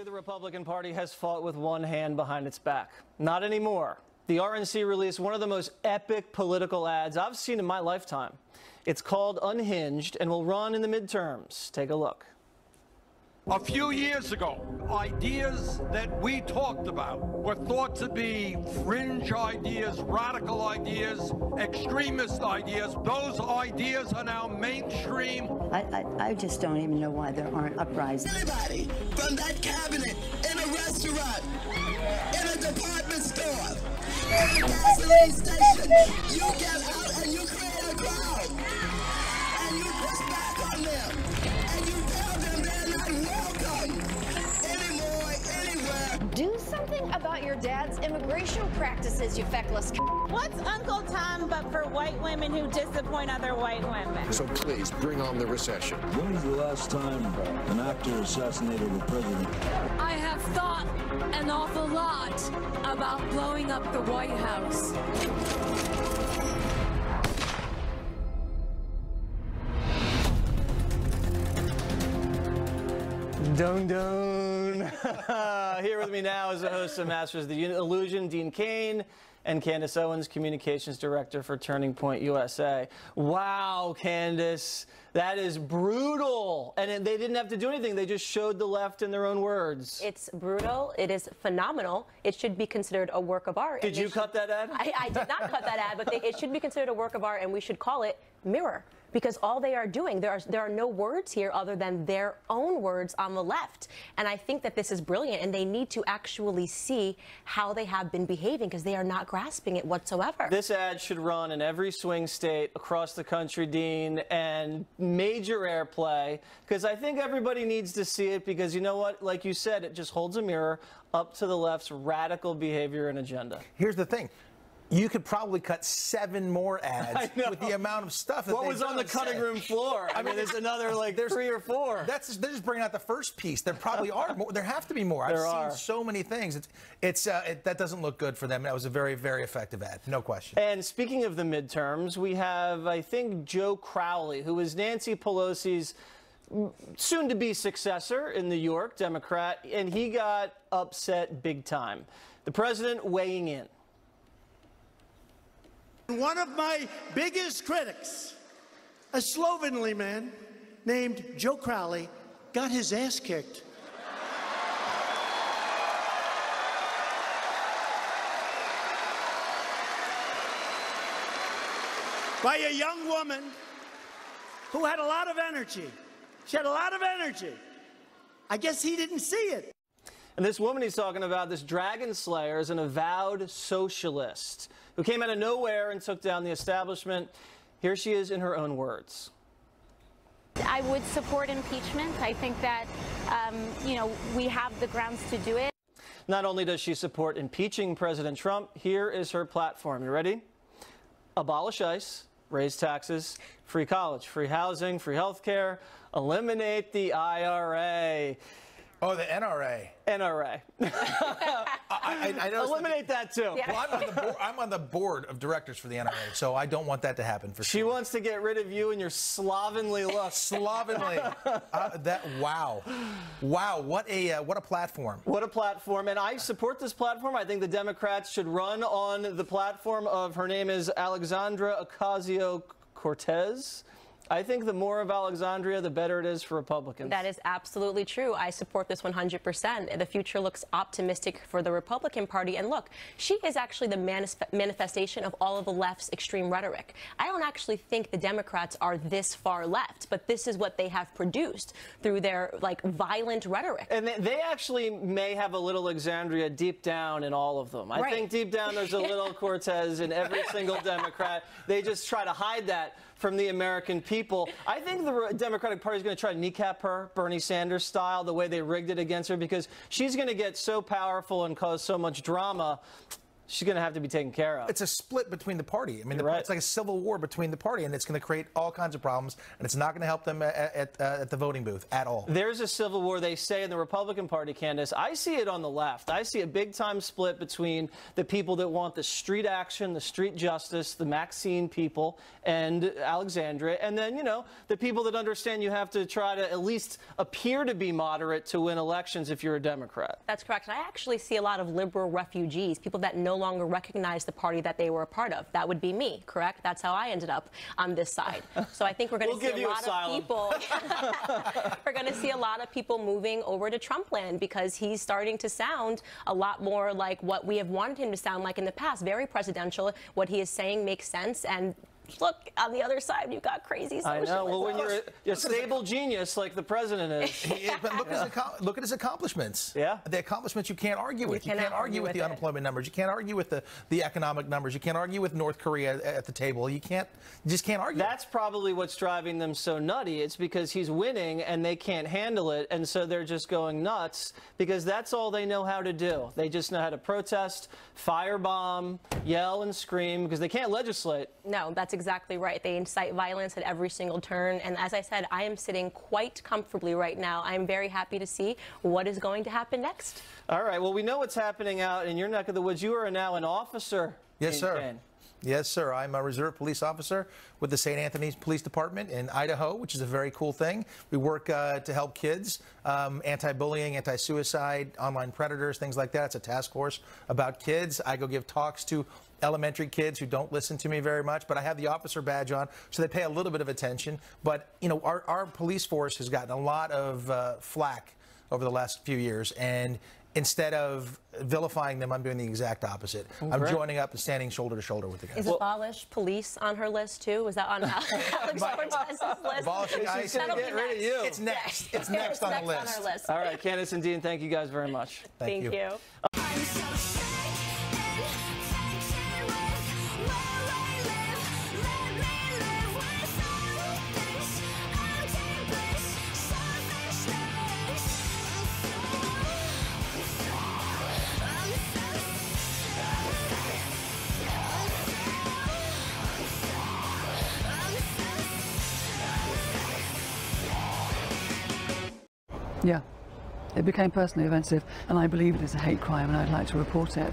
Historically, the Republican Party has fought with one hand behind its back. Not anymore. The RNC released one of the most epic political ads I've seen in my lifetime. It's called Unhinged and will run in the midterms. Take a look. A few years ago, ideas that we talked about were thought to be fringe ideas, radical ideas, extremist ideas. Those ideas are now mainstream. I just don't even know why there aren't uprisings. Anybody from that cabinet, in a restaurant, in a department store, in a gasoline station, you get out and you create a crowd. And you push back on them. And you tell them they're not welcome anymore, anywhere. Do something about your dad's immigration practices, you feckless. What's Uncle Tom but for white women who disappoint other white women? So please, bring on the recession. When was the last time an actor assassinated a president? I have thought an awful lot about blowing up the White House. Dun dun. Here with me now is the host of Masters of the Illusion, Dean Cain, and Candace Owens, Communications Director for Turning Point USA. Wow, Candace, that is brutal. And they didn't have to do anything. They just showed the left in their own words. It's brutal. It is phenomenal. It should be considered a work of art. Did you cut that ad? I did not cut that ad, but it should be considered a work of art, and we should call it Mirror. Because all they are doing, there are no words here other than their own words on the left. And I think that this is brilliant, and they need to actually see how they have been behaving because they are not grasping it whatsoever. This ad should run in every swing state across the country, Dean, and major airplay, because I think everybody needs to see it because, you know what, like you said, it just holds a mirror up to the left's radical behavior and agenda. Here's the thing. You could probably cut 7 more ads with the amount of stuff that what was on the cutting room floor? I mean, there's another like 3 or 4. They're just bringing out the first piece. There probably are more. There have to be more. I've seen so many things. That doesn't look good for them. That was a very, very effective ad, no question. And speaking of the midterms, we have, I think, Joe Crowley, who is Nancy Pelosi's soon-to-be successor in New York, Democrat, and he got upset big time. The president weighing in. One of my biggest critics, a slovenly man named Joe Crowley, got his ass kicked. By a young woman who had a lot of energy. She had a lot of energy. I guess he didn't see it. And this woman he's talking about, this dragon slayer, is an avowed socialist who came out of nowhere and took down the establishment. Here she is in her own words. I would support impeachment. I think that, we have the grounds to do it. Not only does she support impeaching President Trump, here is her platform. You ready? Abolish ICE, raise taxes, free college, free housing, free health care, eliminate the IRA. Oh, the NRA. NRA. I know. Eliminate that too. Yeah. Well, I'm on the board of directors for the NRA, so I don't want that to happen for sure. She wants to get rid of you and your slovenly look. Slovenly. Wow. What a platform. What a platform. And I support this platform. I think the Democrats should run on the platform of, her name is Alexandria Ocasio-Cortez. I think the more of Alexandria, the better it is for Republicans. That is absolutely true. I support this 100%. The future looks optimistic for the Republican Party. And look, she is actually the manifestation of all of the left's extreme rhetoric. I don't actually think the Democrats are this far left, but this is what they have produced through their, violent rhetoric. And they actually may have a little Alexandria deep down in all of them. I think deep down there's a little Cortez in every single Democrat. They just try to hide that from the American people. I think the Democratic Party is going to try to kneecap her, Bernie Sanders style, the way they rigged it against her, because she's going to get so powerful and cause so much drama. she's going to have to be taken care of. It's a split between the party. I mean, Right. it's like a civil war between the party, and it's going to create all kinds of problems, and it's not going to help them at the voting booth at all. There's a civil war, they say, in the Republican Party, Candace. I see it on the left. I see a big-time split between the people that want the street action, the street justice, the Maxine people, and Alexandria, and then, you know, the people that understand you have to try to at least appear to be moderate to win elections if you're a Democrat. That's correct. I actually see a lot of liberal refugees, people that no longer recognize the party that they were a part of. That would be me, correct? That's how I ended up on this side. So I think we're going to see a lot of people. We're going to see a lot of people moving over to Trump land because he's starting to sound a lot more like what we have wanted him to sound like in the past. Very presidential. What he is saying makes sense. And look, on the other side, you've got crazy socialism. I know. Well, when you're a stable genius like the president is. But look at his accomplishments. Yeah. The accomplishments you can't argue with. You can't argue with the unemployment numbers. You can't argue with the economic numbers. You can't argue with North Korea at the table. You just can't argue. That's probably what's driving them so nutty. It's because he's winning and they can't handle it, and so they're just going nuts because that's all they know how to do. They just know how to protest, firebomb, yell and scream because they can't legislate. No, that's exactly right. They incite violence at every single turn. And as I said, I am sitting quite comfortably right now. I'm very happy to see what is going to happen next. All right. Well, we know what's happening out in your neck of the woods. You are now an officer. Yes, sir. Yes, sir. I'm a reserve police officer with the St. Anthony's Police Department in Idaho, which is a very cool thing. We work to help kids, anti-bullying, anti-suicide, online predators, things like that. It's a task force about kids. I go give talks to elementary kids who don't listen to me very much, but I have the officer badge on, so they pay a little bit of attention. But, you know, our police force has gotten a lot of flack over the last few years, and instead of vilifying them, I'm doing the exact opposite. I'm joining up and standing shoulder to shoulder with the guys. Is abolish police on her list, too? Was that on Alex Cortez's list? Abolishing ICE. Get rid of you. It's next. It's next on the list. On our list. All right, Candace and Dean, thank you guys very much. Thank you. Yeah, it became personally offensive, and I believe it is a hate crime, and I'd like to report it.